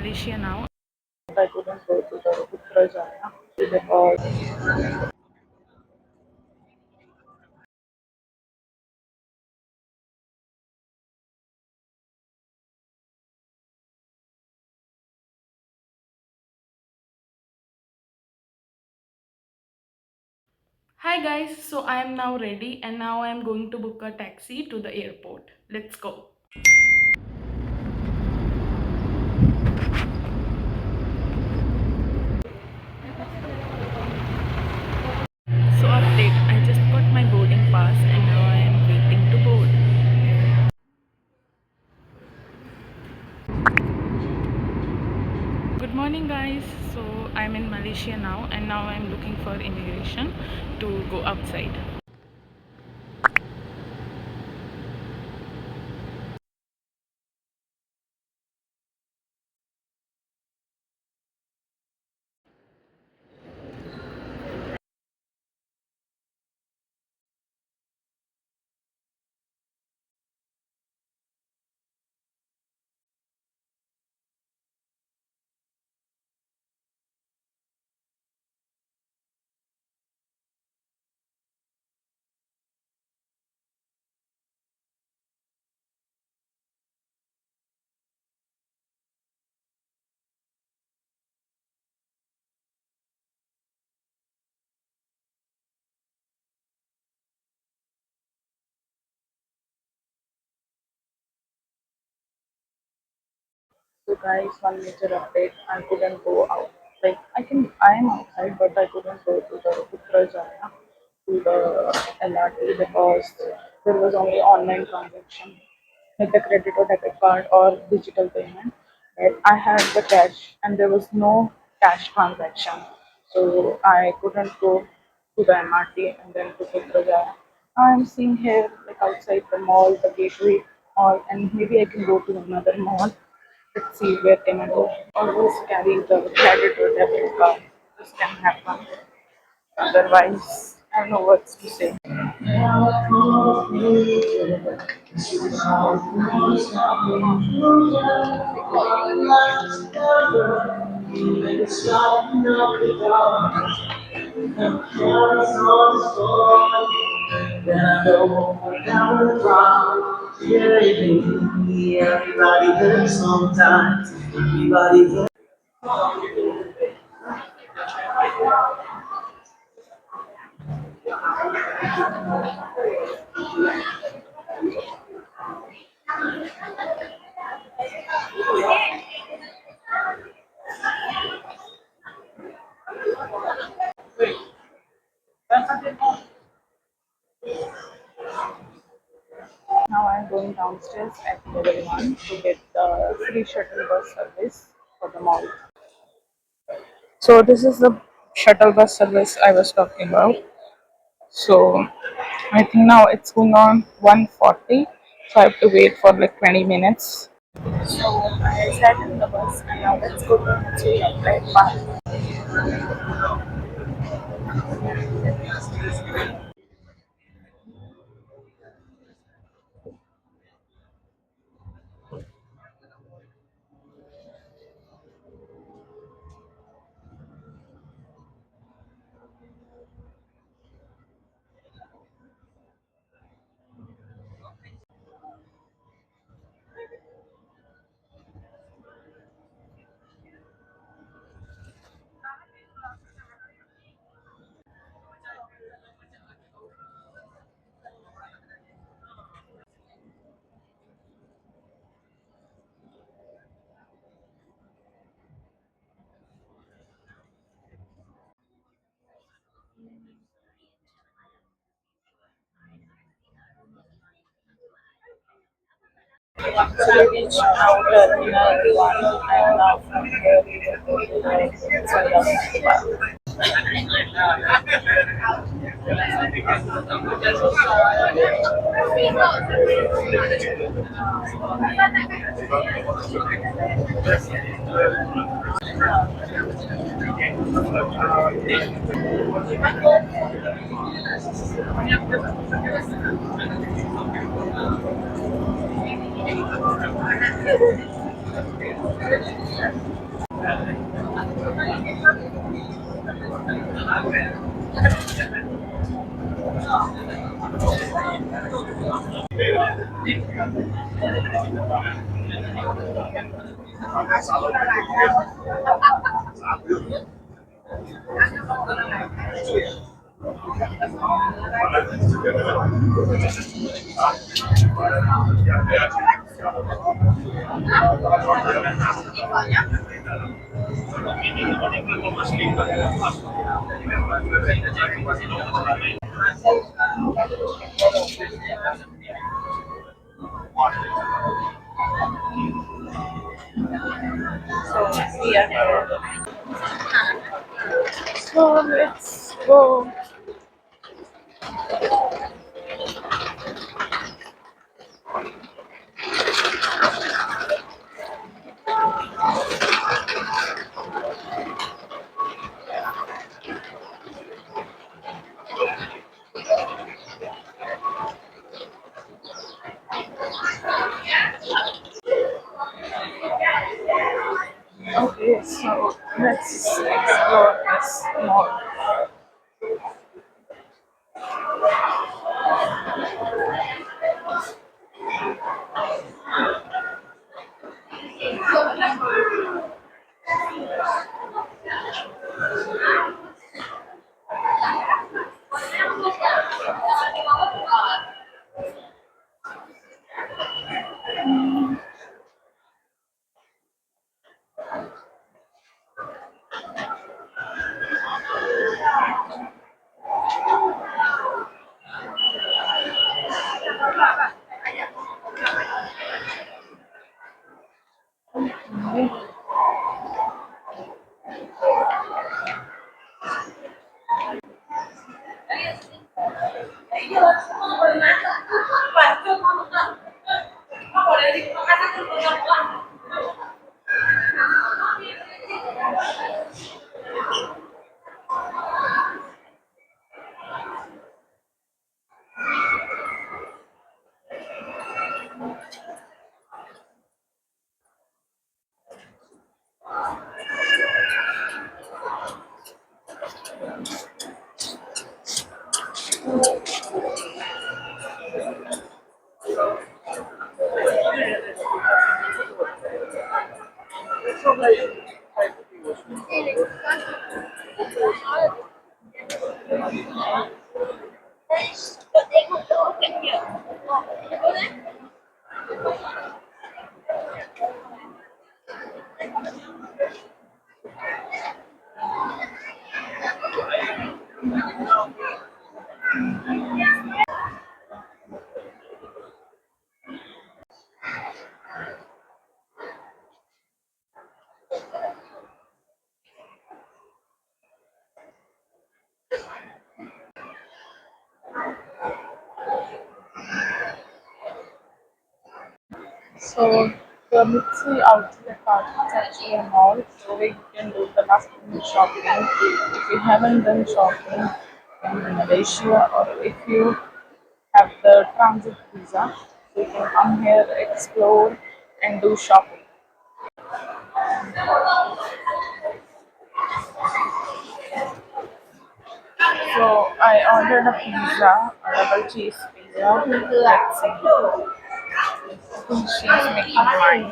Malaysia now. I couldn't go to the Prabhkiran because Hi guys, so I am now ready and now I am going to book a taxi to the airport. Let's go. So update, I just got my boarding pass and now I am waiting to board. Good morning guys. So I'm in Malaysia now and now I'm looking for immigration to go outside. so guys, one major update. I couldn't go out. I am outside, but I couldn't go to the Prabhkiran to the LRT because there was only online transaction, like the credit or debit card or digital payment. But I had the cash, and there was no cash transaction, so I couldn't go to the MRT and then to Prabhkiran. I'm seeing here, like outside the mall, the gateway mall, and maybe I can go to another mall. Let's see where can I go. Always carry the credit or debit card. This can happen. Otherwise, I don't know what to say. Everybody hurts sometimes. Everybody Now I'm going downstairs at level 1 to get the free shuttle bus service for the mall. So this is the shuttle bus service I was talking about. So I think now it's going on 1:40. So I have to wait for like 20 minutes. So I sat in the bus and now let's go to Mitsui Outlet Park. So we reached now Terminal 1 and now from here we will go to the Mitsui Outlet Park. So we are here. So let's go. Okay, so let's explore this more. So the mitsui outlet part is actually a mall, so we can do the last minute shopping. If you haven't done shopping in Malaysia or if you have the transit visa, so you can come here, explore and do shopping. So I ordered a pizza, a double cheese pizza. Let's see. She's making mine.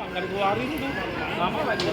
Nggak dikeluarin tuh lama lagi.